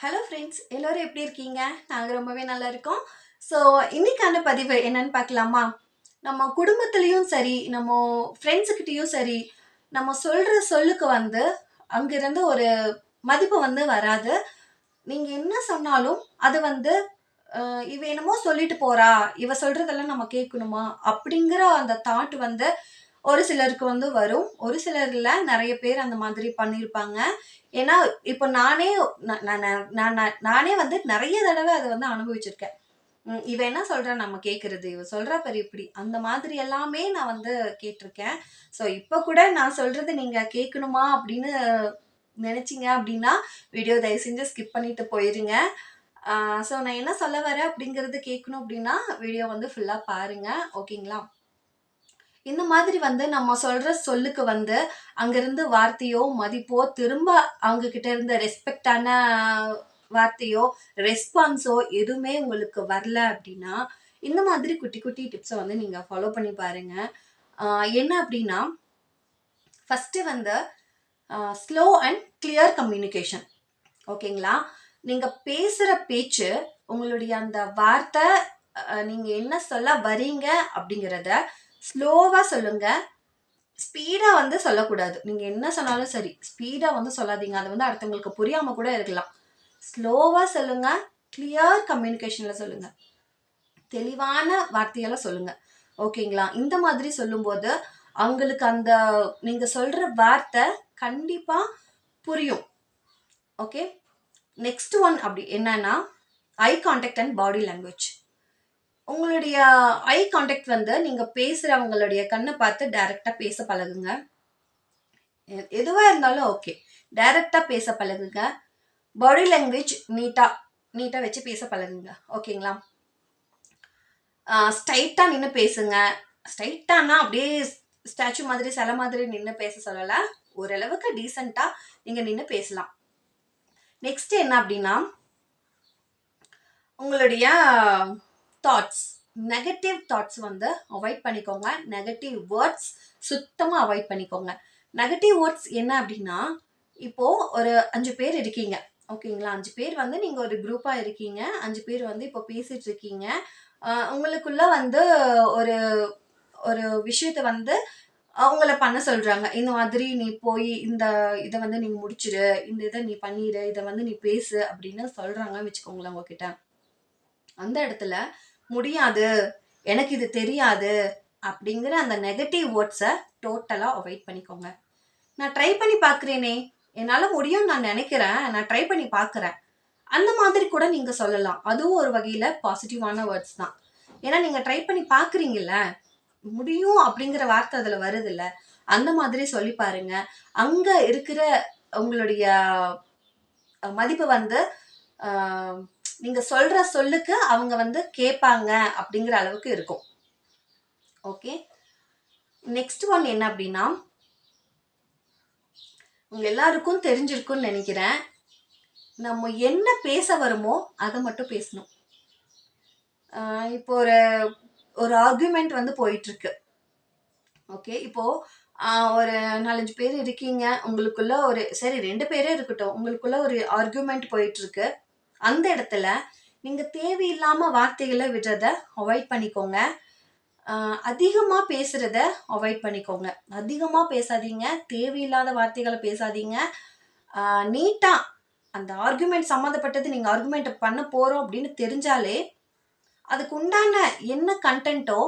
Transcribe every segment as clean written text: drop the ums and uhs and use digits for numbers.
Hello friends, எல்லோரும் எப்படி இருக்கீங்க? நாங்கள் ரொம்பவே நல்லா இருக்கோம். ஸோ இன்னைக்கான பதிவு என்னன்னு பார்க்கலாமா? நம்ம குடும்பத்துலேயும் சரி, நம்ம ஃப்ரெண்ட்ஸுக்கிட்டேயும் சரி, நம்ம சொல்கிற சொல்லுக்கு வந்து அங்கிருந்து ஒரு மதிப்பு வந்து வராது. நீங்கள் என்ன சொன்னாலும் அது வந்து இவ என்னமோ சொல்லிட்டு போறா, இவ சொல்றதெல்லாம் நம்ம கேட்கணுமா அப்படிங்கிற அந்த தாட் வந்து ஒரு சிலருக்கு வந்து வரும். ஒரு சிலர்ல நெறைய பேர் அந்த மாதிரி பண்ணியிருப்பாங்க. ஏன்னா, இப்போ நானே ந ந ந நான் நான் நானே வந்து நெறைய தடவ அத வந்து அனுபவிச்சிருக்கேன். இவ என்ன சொல்றா நம்ம கேட்கறது, இவ சொல்றா பாரு இப்படி. அந்த மாதிரி எல்லாமே நான் வந்து கேட்டுருக்கேன். ஸோ இப்ப கூட நான் சொல்றது நீங்க கேட்கணுமா அப்படின்னு நெனச்சீங்க அப்படின்னா, வீடியோ தயவு செஞ்சு ஸ்கிப் பண்ணிட்டு போயிருங்க. ஆ ஸோ நான் என்ன சொல்ல வரேன் அப்படிங்கிறது கேட்கணும் அப்படின்னா, வீடியோ வந்து ஃபுல்லா பாருங்க. ஓகேங்களா? இந்த மாதிரி வந்து நம்ம சொல்ற சொல்லுக்கு வந்து அங்கிருந்து வார்த்தையோ, மதிப்போ, திரும்ப அவங்க கிட்ட இருந்து ரெஸ்பெக்ட்டான வார்த்தையோ, ரெஸ்பான்ஸோ எதுவுமே உங்களுக்கு வரல அப்படின்னா, இந்த மாதிரி குட்டி குட்டி டிப்ஸ வந்து நீங்க ஃபாலோ பண்ணி பாருங்க. ஆ என்ன அப்படின்னா, ஃபர்ஸ்ட்டு வந்து ஸ்லோ அண்ட் கிளியர் கம்யூனிகேஷன். ஓகேங்களா? நீங்க பேசுற பேச்சு, உங்களுடைய அந்த வார்த்தை, நீங்க என்ன சொல்ல வரீங்க அப்படிங்கிறத ஸ்லோவா சொல்லுங்க. ஸ்பீடா வந்து சொல்லக்கூடாது. நீங்க என்ன சொன்னாலும் சரி, ஸ்பீடா வந்து சொல்லாதீங்க. அது வந்து அடுத்தவங்களுக்கு புரியாம கூட இருக்கலாம். ஸ்லோவா சொல்லுங்க. கிளியர் கம்யூனிகேஷன்ல சொல்லுங்க. தெளிவான வார்த்தையால சொல்லுங்க. ஓகேங்களா? இந்த மாதிரி சொல்லும்போது, அவங்களுக்கு அந்த நீங்க சொல்ற வார்த்தை கண்டிப்பா புரியும். ஓகே? நெக்ஸ்ட் ஒன் அப்படி என்னன்னா, eye contact and body language. உங்களுடைய ஐ கான்டாக்ட் வந்து நீங்க பேசுறவங்களுடைய கண்ண பார்த்து டைரக்ட்டா பேச பழகுங்க. எதுவா இருந்தாலும் ஓகே. டைரக்ட்டா பேச பழகுங்க. பாடி லாங்குவேஜ் நீட்டா நீட்டா வச்சு பேச பழகுங்க. ஓகேங்களா? ஸ்ட்ரைட்டா நின்னு பேசுங்க. ஸ்ட்ரைட்டானா அப்படியே ஸ்டாச்சு மாதிரி, சிலை மாதிரி நின்னு பேச சொல்லல. ஓரளவுக்கு டீசென்ட்டா நீங்க நின்னு பேசலாம். நெக்ஸ்ட் என்ன அப்படின்னா, உங்களுடைய தாட்ஸ், நெகட்டிவ் தாட்ஸ் வந்து அவாய்ட் பண்ணிக்கோங்க. நெகட்டிவ் வேர்ட்ஸ் சுத்தமா அவாய்ட் பண்ணிக்கோங்க. நெகட்டிவ் வேர்ட்ஸ் என்ன அப்படின்னா, இப்போ ஒரு 5 பேர் இருக்கீங்க. ஓகேங்களா? 5 பேர் வந்து நீங்க ஒரு குரூப்பா இருக்கீங்க. 5 பேர் வந்து இப்போ பேசிட்டு இருக்கீங்க. உங்களுக்குள்ள வந்து ஒரு ஒரு விஷயத்த வந்து அவங்கள பண்ண சொல்றாங்க. இந்த மாதிரி நீ போய் இத வந்து நீ முடிச்சுரு. இந்த இத நீ பண்ணிரு. இத வந்து நீ பேசு அப்படின்னு சொல்றாங்கன்னு வச்சுக்கோங்களேன் உங்ககிட்ட. அந்த இடத்துல முடியாது, எனக்கு இது தெரியாது அப்படிங்கிற அந்த நெகட்டிவ் வேர்ட்ஸ டோட்டலா அவாய்ட் பண்ணிக்கோங்க. நான் ட்ரை பண்ணி பார்க்கிறேனே, என்னால முடியும்னு நான் நினைக்கிறேன். நான் ட்ரை பண்ணி பார்க்கிறேன். அந்த மாதிரி கூட நீங்க சொல்லலாம். அதுவும் ஒரு வகையில பாசிட்டிவான வேர்ட்ஸ் தான். ஏன்னா நீங்க ட்ரை பண்ணி பார்க்குறீங்கல்ல, முடியும் அப்படிங்கிற வார்த்தை அதுல வருதுல்ல. அந்த மாதிரி சொல்லி பாருங்க. அங்க இருக்கிற உங்களுடைய மதிப்பு வந்து அ நீங்க சொல்ற சொல்லுக்கு அவங்க வந்து கேட்பாங்க அப்படிங்கிற அளவுக்கு இருக்கும். ஓகே. நெக்ஸ்ட் ஒன் என்ன அப்படின்னா, உங்க எல்லாருக்கும் தெரிஞ்சிருக்கும்னு நினைக்கிறேன். நம்ம என்ன பேச வரோமோ அத மட்டும் பேசணும். இப்போ ஒரு ஒரு ஆர்குமெண்ட் வந்து போயிட்டுருக்கு. ஓகே. இப்போ ஒரு 4, 5 பேர் இருக்கீங்க. உங்களுக்குள்ள ஒரு சரி 2 பேரே இருக்கட்டும். உங்களுக்குள்ள ஒரு ஆர்குமெண்ட் போயிட்டுருக்கு. அந்த இடத்துல நீங்க தேவையில்லாம வார்த்தைகள விடுறத அவாய்ட் பண்ணிக்கோங்க. அ அதிகமா பேசுறத அவாய்ட் பண்ணிக்கோங்க. அதிகமா பேசாதீங்க. தேவையில்லாத வார்த்தைகள பேசாதீங்க. அ நீட்டா அந்த ஆர்குமெண்ட் சம்மந்தப்பட்டது நீங்க ஆர்குமெண்ட் பண்ண போறோம் அப்படின்னு தெரிஞ்சாலே, அதுக்கு உண்டான என்ன கன்டென்ட்டோ,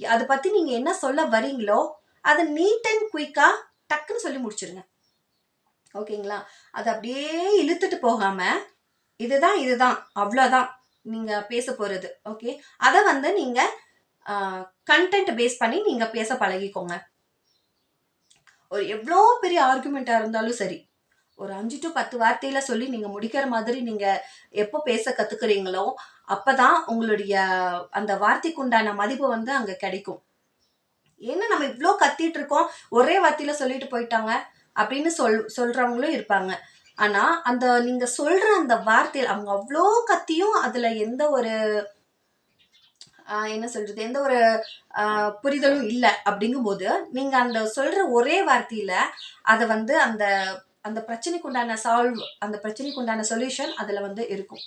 அத பத்தி நீங்க என்ன சொல்ல வரீங்களோ, அத நீட் அண்ட் குயிக்கா டக்குன்னு சொல்லி முடிச்சுருங்க. ஓகேங்களா? அத அப்படியே இழுத்துட்டு போகாம, இதுதான், இதுதான், அவ்வளோதான் நீங்க பேச போறது. ஓகே. அத வந்து நீங்க அ கன்டென்ட் பேஸ் பண்ணி நீங்க பேச பழகிக்கோங்க. ஒரு எவ்ளோ பெரிய ஆர்குமென்ட்டா இருந்தாலும் சரி, ஒரு 5 டூ 10 வார்த்தையில சொல்லி நீங்க முடிக்கிற மாதிரி நீங்க எப்போ பேச கத்துக்கிறீங்களோ, அப்பதான் உங்களுடைய அந்த வார்த்தைக்கு உண்டான மதிப்பு வந்து அங்க கிடைக்கும். ஏன்னா நம்ம இவ்ளோ கத்திட்டு இருக்கோம், ஒரே வார்த்தையில சொல்லிட்டு போயிட்டாங்க அப்படின்னு சொல்றவங்களும் இருப்பாங்க. ஆனா, அந்த நீங்க சொல்ற அந்த வார்த்தையில அவங்க அவ்ளோ கத்தியும் அதுல எந்த ஒரு என்ன சொல்றது? எந்த ஒரு அ புரிதலும் இல்ல அப்படிங்கும்போது, நீங்க அந்த சொல்ற ஒரே வார்த்தையில அத வந்து அந்த அந்த பிரச்சனைக்கு உண்டான அந்த பிரச்சனைக்கு உண்டான சொல்யூஷன் அதில் வந்து இருக்கும்.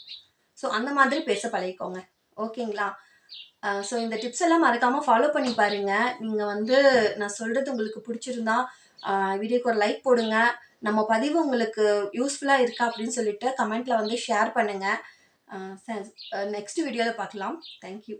ஸோ அந்த மாதிரி பேச பழகிக்கோங்க. ஓகேங்களா? ஸோ இந்த டிப்ஸ் எல்லாம் மறக்காமல் ஃபாலோ பண்ணி பாருங்கள். நீங்கள் வந்து நான் சொல்கிறது உங்களுக்கு பிடிச்சிருந்தா வீடியோக்கு ஒரு லைக் போடுங்க. நம்ம பதிவு உங்களுக்கு யூஸ்ஃபுல்லாக இருக்கா அப்படின்னு சொல்லிட்டு கமெண்ட்டில் வந்து ஷேர் பண்ணுங்கள். நெக்ஸ்ட் வீடியோவில் பார்க்கலாம். தேங்க்யூ.